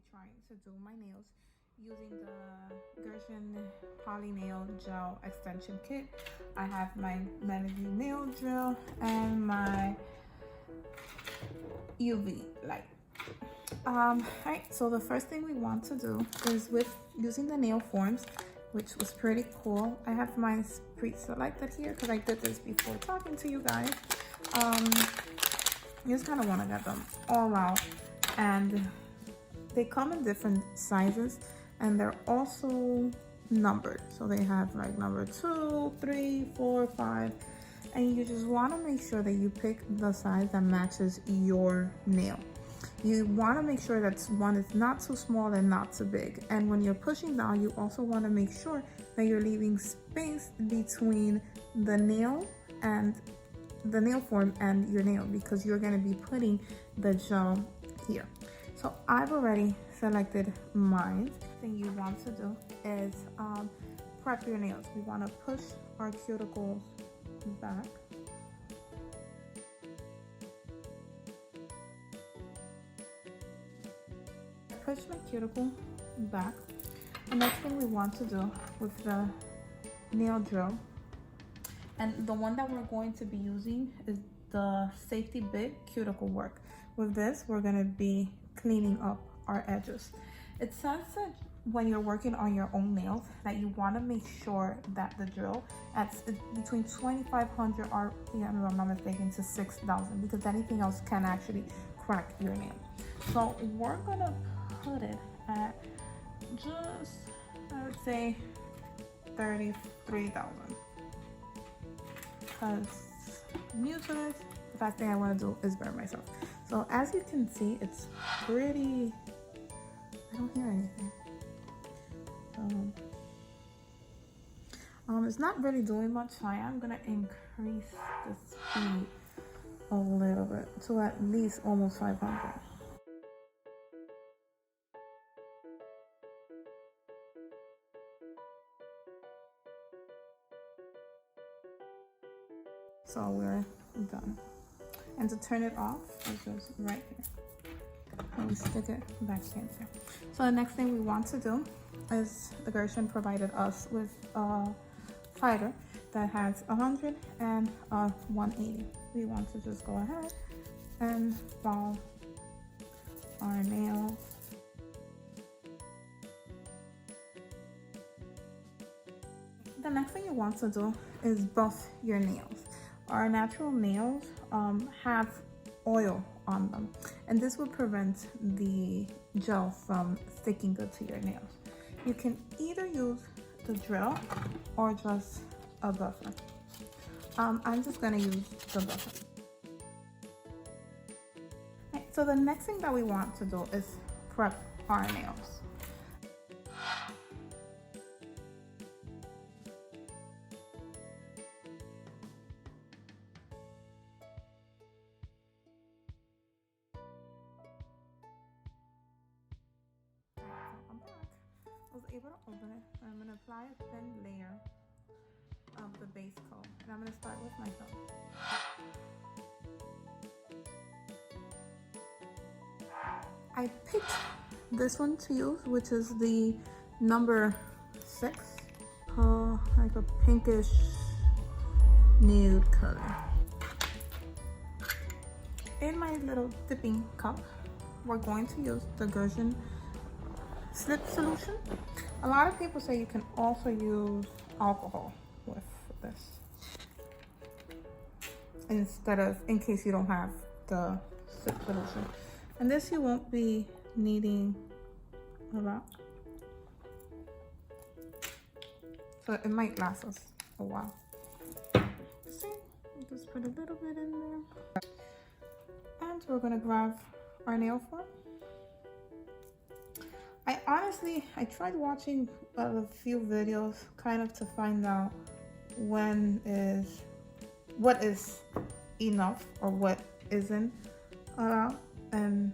be trying to do my nails using the Gershon Poly Nail Gel Extension Kit. I have my Melody nail drill and my UV light. Right, so the first thing we want to do is with using the nail forms, which was pretty cool. I have mine pre-selected here because I did this before talking to you guys. You just kind of want to get them all out, and they come in different sizes, and they're also numbered. So they have like number 2, 3, 4, 5, and you just want to make sure that you pick the size that matches your nail. You want to make sure that one is not too small and not too big. And when you're pushing down, you also want to make sure that you're leaving space between the nail and the nail form and your nail, because you're going to be putting the gel here. So I've already selected mine. The thing you want to do is prep your nails. We want to push our cuticles back. Push my cuticle back. The next thing we want to do with the nail drill, and the one that we're going to be using is the Safety Bit Cuticle Work. With this, we're going to be cleaning up our edges. It says that when you're working on your own nails, that you want to make sure that the drill at between 2,500 RPM, if I'm not mistaken, to 6,000, because anything else can actually crack your nail. So we're going to put it at just, I would say, 33,000. Because I'm new to this, the first thing I want to do is burn myself. So as you can see, it's pretty, I don't hear anything. It's not really doing much, so I am going to increase the speed a little bit to at least almost 500. So we're done. And to turn it off, it's just right here. And we stick it back in there. So the next thing we want to do is the Gershon provided us with a fighter that has 100 and 180. We want to just go ahead and file our nails. The next thing you want to do is buff your nails. Our natural nails have oil on them, and this will prevent the gel from sticking good to your nails. You can either use the drill or just a buffer. I'm just going to use the buffer. Right, so the next thing that we want to do is prep our nails. I'm back. I was able to open it, and I'm going to apply a thin layer of the base coat, and I'm going to start with my thumb. I picked this one to use, which is the number 6, like a pinkish nude color. In my little dipping cup, we're going to use the Gershon slip solution. A lot of people say you can also use alcohol with this instead of, in case you don't have the slip solution. And this you won't be needing a lot, so it might last us a while. See, just put a little bit in there, and we're gonna grab our nail form. I tried watching a few videos kind of to find out what is enough or what isn't allowed, and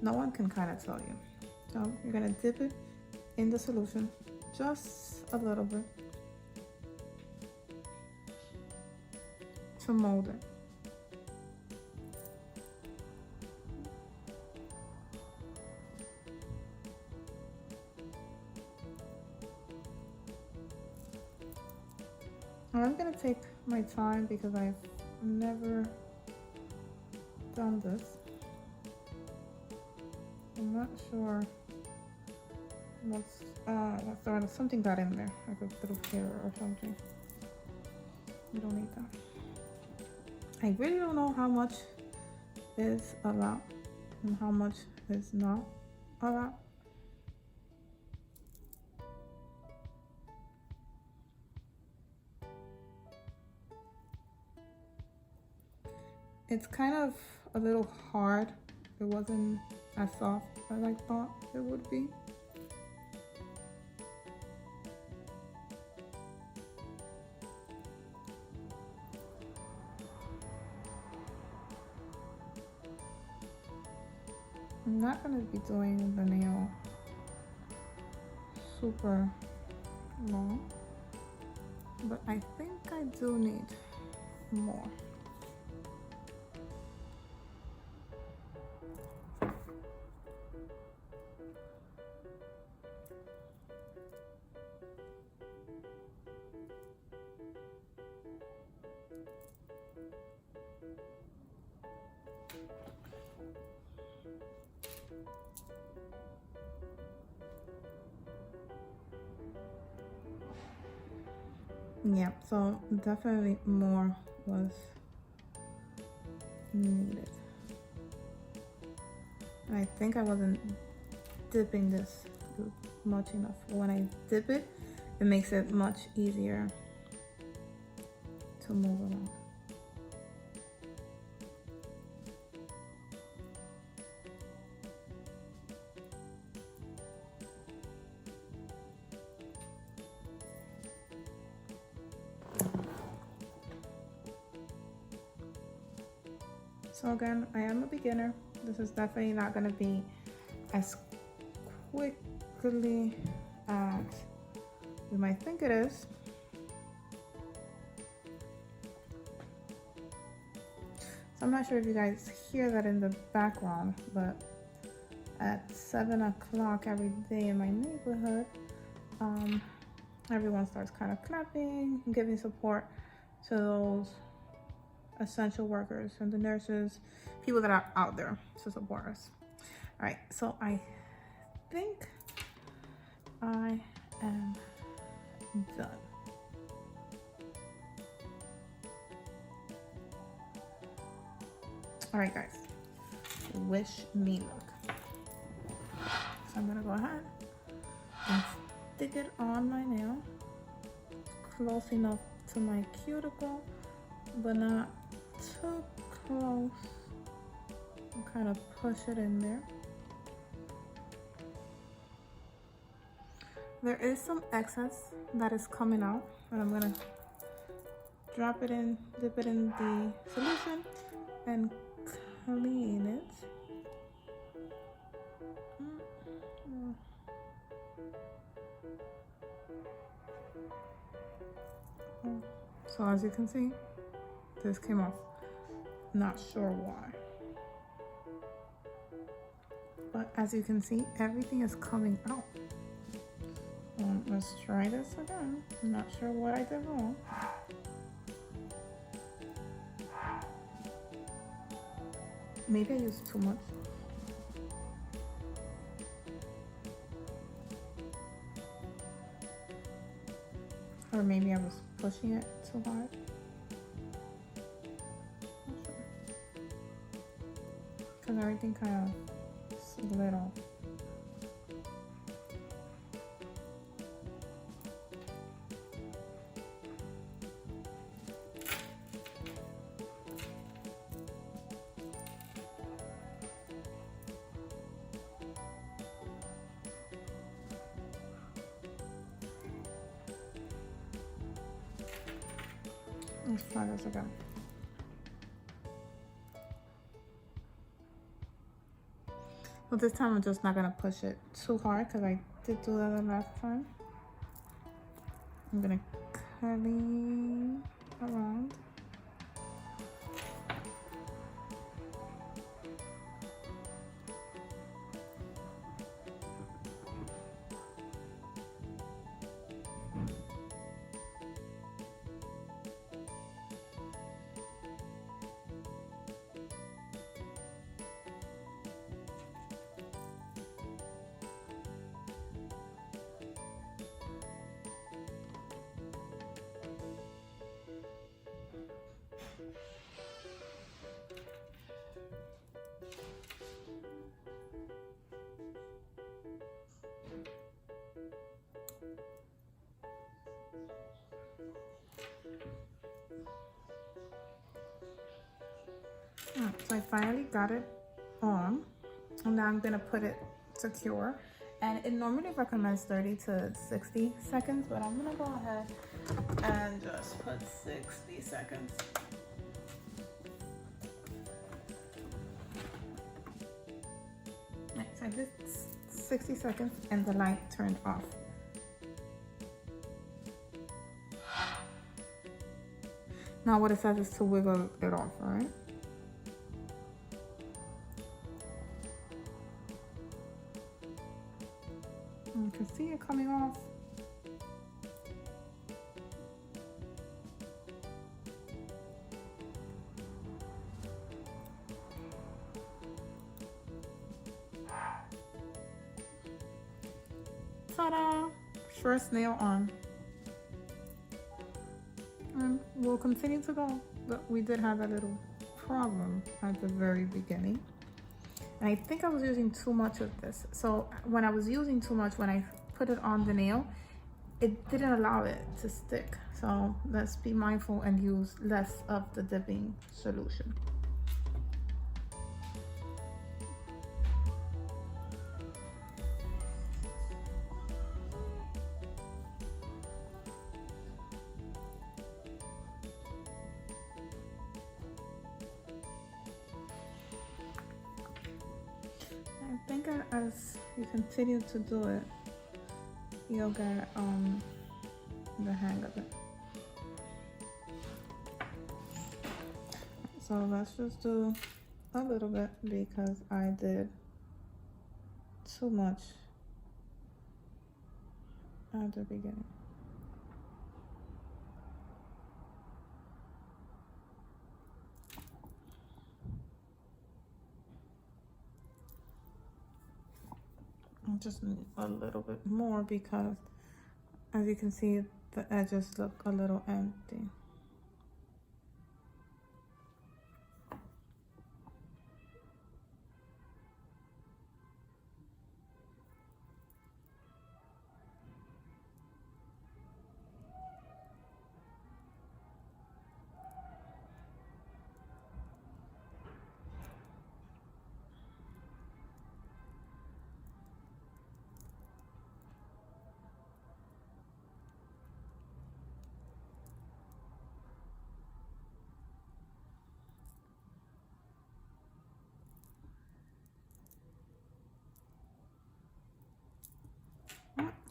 no one can kind of tell you. So you're gonna dip it in the solution just a little bit to mold it. I'm gonna take my time because I've never done this. I'm not sure what's the word. Something got in there, like a little hair or something. We don't need that. I really don't know how much is allowed and how much is not allowed. It's kind of a little hard. It wasn't as soft as I thought it would be. I'm not gonna be doing the nail super long, but I think I do need more. Yeah, so definitely more was needed. I think I wasn't dipping this much enough. When I dip it, it makes it much easier to move around. So again, I am a beginner. This is definitely not going to be as quickly as you might think it is. So I'm not sure if you guys hear that in the background, but at 7 o'clock every day in my neighborhood, everyone starts kind of clapping and giving support to those essential workers and the nurses, people that are out there to support us. All right, so I think I am done. All right, guys, wish me luck. So I'm gonna go ahead and stick it on my nail, close enough to my cuticle, but not too close. And kind of push it in there. There is some excess that is coming out, and I'm gonna drop it in, dip it in the solution, and clean it. So as you can see, this came off. Not sure why. But as you can see, everything is coming out. Let's try this again. I'm not sure what I did wrong. Maybe I used too much. Or maybe I was pushing it too hard. Not sure. Because everything kind of slid off. Let's try this again. Well, this time I'm just not gonna push it too hard because I did do that the last time. I'm gonna clean around. So I finally got it on, and now I'm gonna put it to cure. And it normally recommends 30 to 60 seconds, but I'm gonna go ahead and just put 60 seconds. Right, so I did 60 seconds and the light turned off. Now what it says is to wiggle it off, all right? You can see it coming off. Ta-da! First nail on. And we'll continue to go, but we did have a little problem at the very beginning. And I think I was using too much of this. So when I was using too much, when I put it on the nail, it didn't allow it to stick. So let's be mindful and use less of the dipping solution. I think as you continue to do it, you'll get the hang of it. So let's just do a little bit because I did too much at the beginning. I just need a little bit more because as you can see, the edges look a little empty.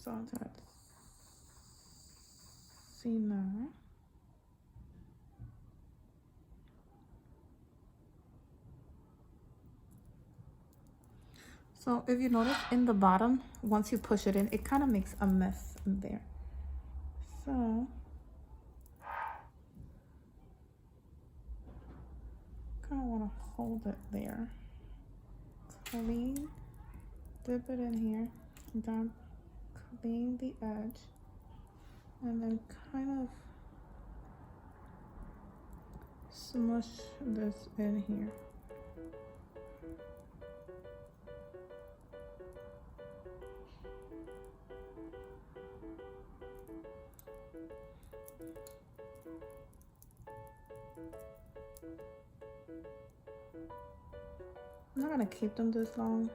So let's see now. So if you notice in the bottom, once you push it in, it kind of makes a mess in there. So kind of want to hold it there. Clean, dip it in here, down, clean the edge, and then kind of smush this in here. I'm not gonna keep them this long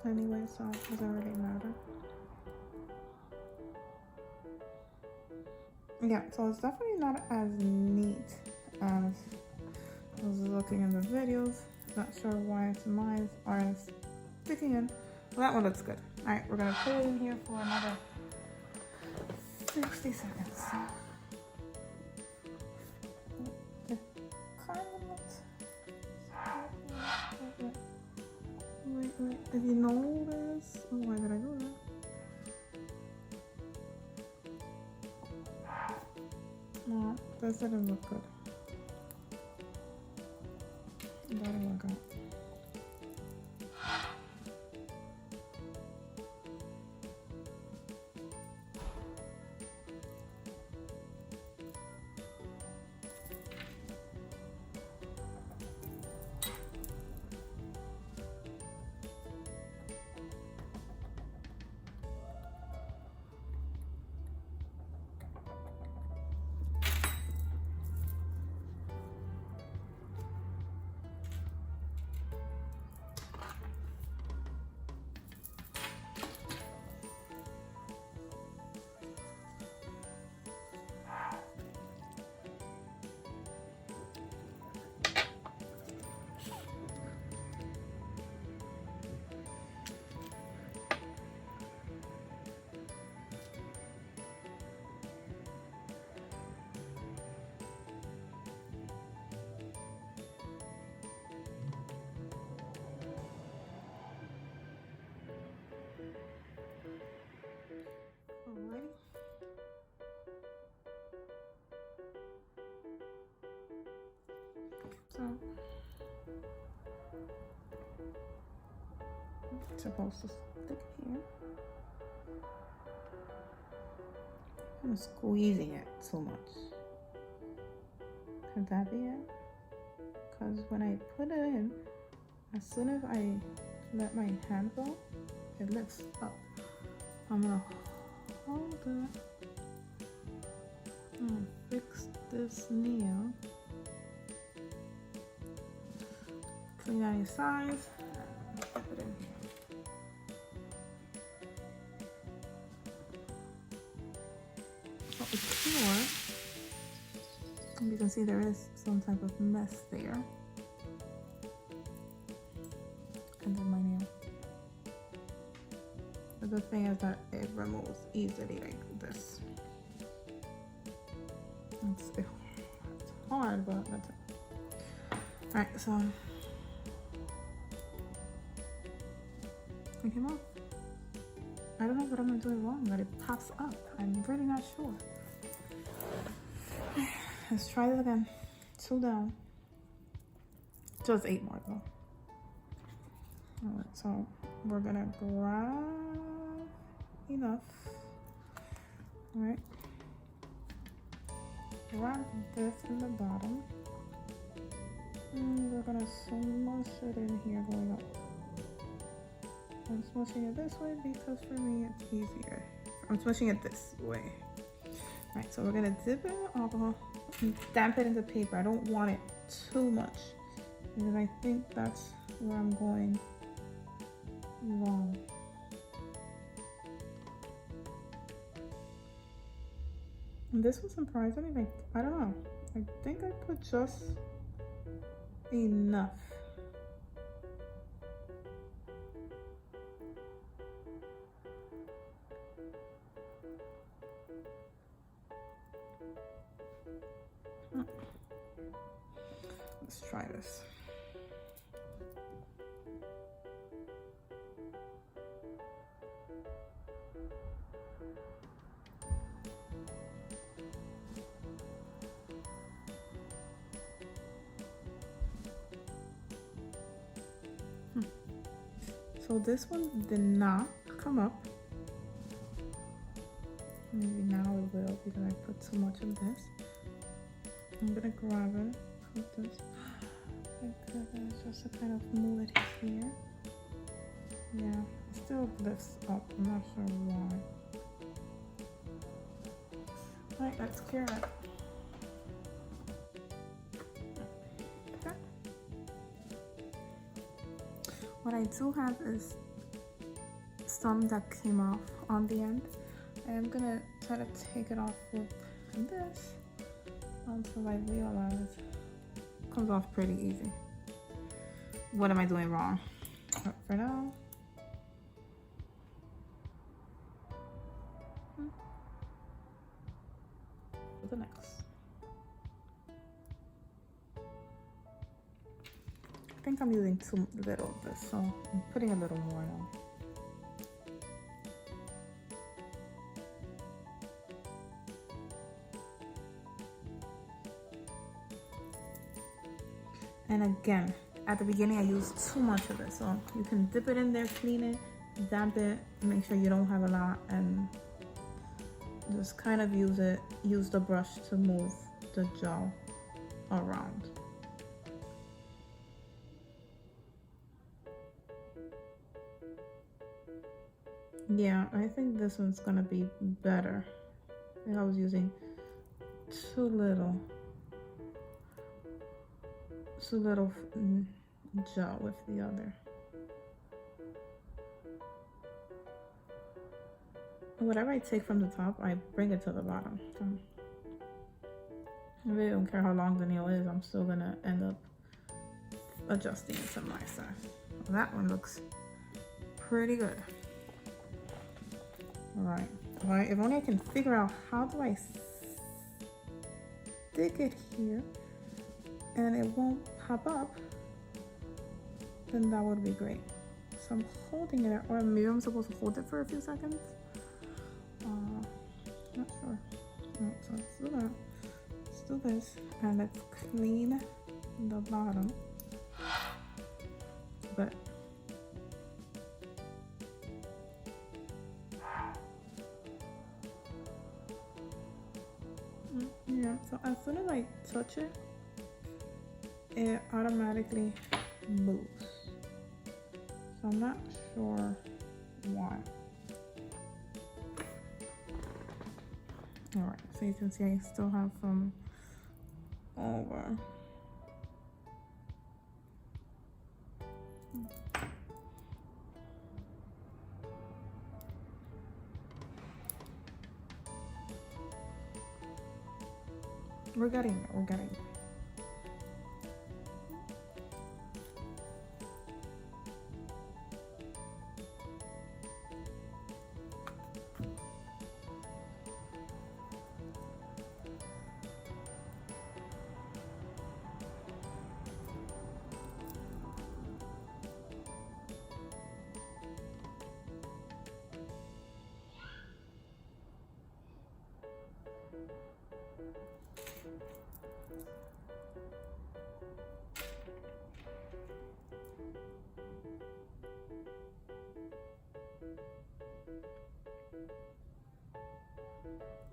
anyway, so it doesn't really matter. Yeah, so it's definitely not as neat as I was looking in the videos. Not sure why mine are sticking in. Well, that one looks good. All right, we're gonna put it in here for another 60 seconds. It kind of looks... Wait, if you notice... Oh, why did I do that? No, this didn't look good. It didn't work out. It's supposed to stick here. I'm squeezing it so much. Could that be it? Because when I put it in, as soon as I let my hand go, it lifts up. I'm gonna hold it. I'm gonna fix this nail. Clean any size. Put it in here. So it's pure. And you can see there is some type of mess there. And then my nail. The good thing is that it removes easily like this. It's hard, but that's it. Alright, so it came off. I don't know what I'm doing wrong, but it pops up. I'm really not sure. Let's try this again. 2 down. Just 8 more though. Alright, so we're gonna grab enough. Alright. Grab this in the bottom. And we're gonna smush it in here going up. I'm smushing it this way because for me it's easier. I'm smushing it this way. Alright, so we're gonna dip it in alcohol and damp it into paper. I don't want it too much because I think that's where I'm going wrong. And this was surprisingly, like, I don't know. I think I put just enough. Let's try this. So this one did not come up. Maybe now it will because I put too much of this. I'm gonna grab it, put this like this, just to kind of move it here. Yeah, it still lifts up. I'm not sure why. Alright, let's cure it. Okay. What I do have is some that came off on the end. I'm gonna try to take it off with this until I realize it comes off pretty easy. What am I doing wrong? But for now, the next. I think I'm using too little of this, so I'm putting a little more now. And again, at the beginning I used too much of it, so you can dip it in there, clean it, damp it, make sure you don't have a lot, and just kind of use the brush to move the gel around. Yeah, I think this one's gonna be better. I think I was using too little gel with the other. Whatever I take from the top, I bring it to the bottom. So I really don't care how long the nail is, I'm still gonna end up adjusting it to my size. That one looks pretty good. Alright, if only I can figure out how do I stick it here and it won't pop up, then that would be great. So I'm holding it, or maybe I'm supposed to hold it for a few seconds. Not sure. No, so let's do that. Let's do this, and let's clean the bottom. But So as soon as I touch it, it automatically moves. So I'm not sure why. All right, so you can see I still have some over. We're getting there, we're getting there.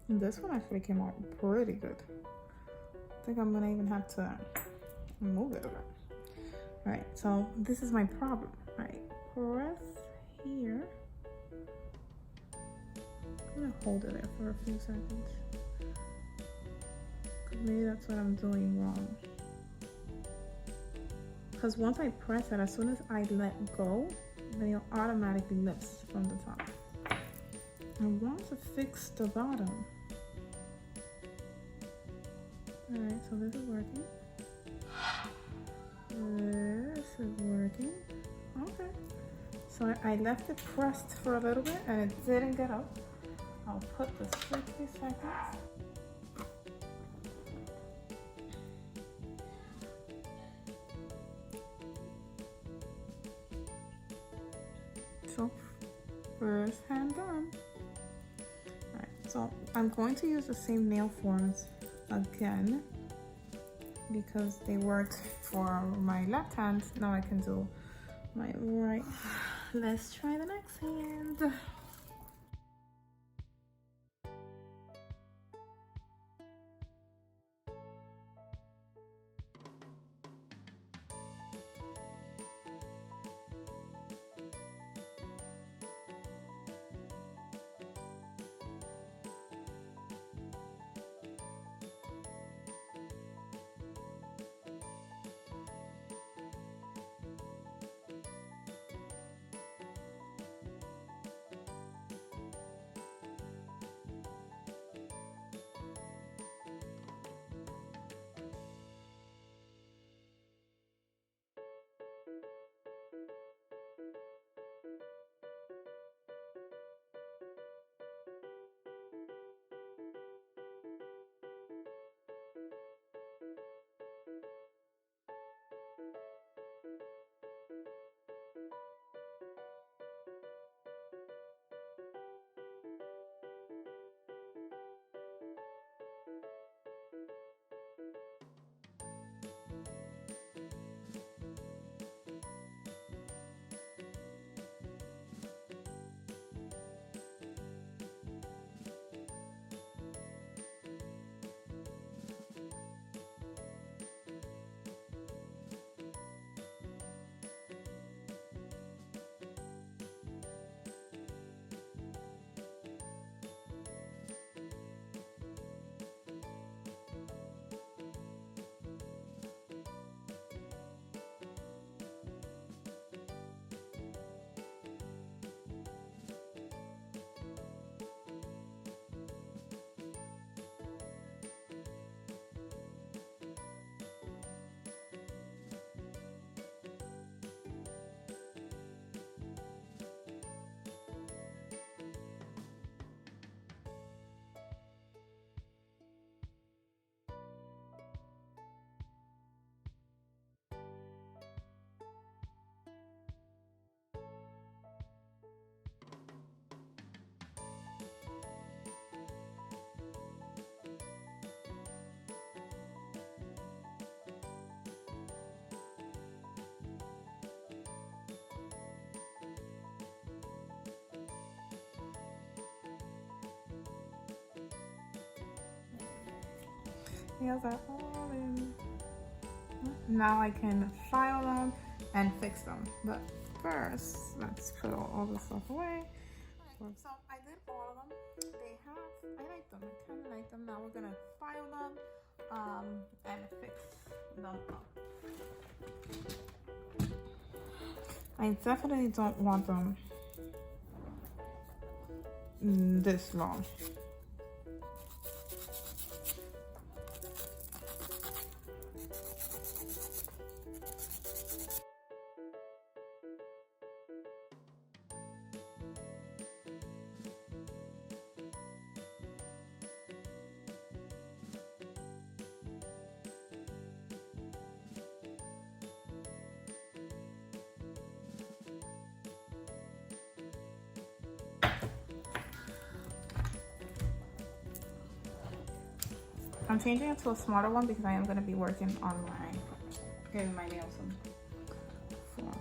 And this one actually came out pretty good. I think I'm gonna even have to move it a bit. All right, so this is my problem. All right, press here. I'm gonna hold it there for a few seconds. Cause maybe that's what I'm doing wrong. Because once I press it, as soon as I let go, then it automatically lifts from the top. I want to fix the bottom. Alright, so this is working. This is working. Okay. So I left it pressed for a little bit and it didn't get up. I'll put the 60 seconds. So first hand done. Alright, so I'm going to use the same nail forms again because they worked for my left hand. Now I can do my right. Let's try the next hand. nails are all in. Now I can file them and fix them. But first, let's put all the stuff away. So I did all of them. I like them. I kind of like them. Now we're gonna file them and fix them up. I definitely don't want them this long. I'm changing it to a smaller one because I am going to be working on getting my nails some form.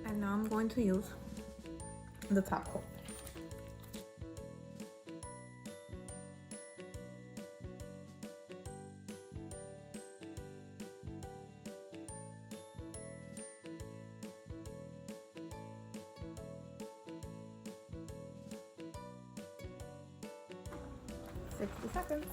And now I'm going to use the top coat. Seconds.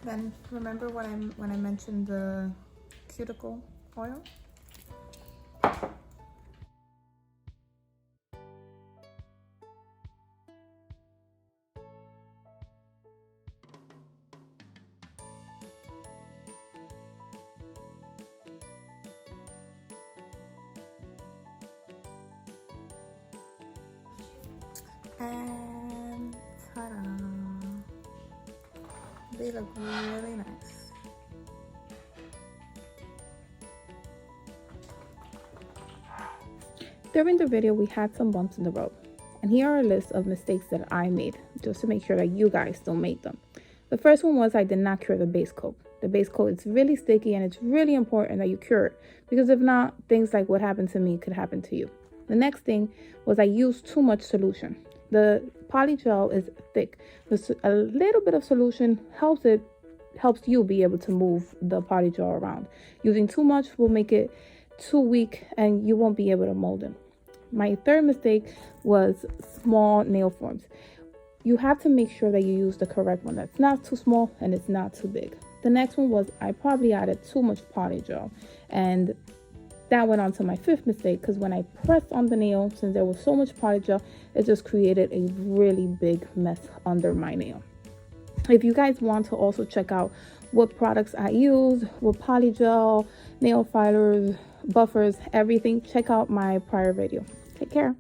Then remember when I mentioned the cuticle oil? And ta-da! They look really nice. During the video, we had some bumps in the road, and here are a list of mistakes that I made just to make sure that you guys don't make them. The first one was I did not cure the base coat. The base coat is really sticky, and it's really important that you cure it, because if not, things like what happened to me could happen to you. The next thing was I used too much solution. The poly gel is thick. A little bit of solution helps you be able to move the poly gel around. Using too much will make it too weak and you won't be able to mold it. My third mistake was small nail forms. You have to make sure that you use the correct one. That's not too small and it's not too big. The next one was I probably added too much poly gel, and That went on to my fifth mistake, because when I pressed on the nail, since there was so much polygel, it just created a really big mess under my nail. If you guys want to also check out what products I use with polygel, nail filers, buffers, everything, check out my prior video. Take care.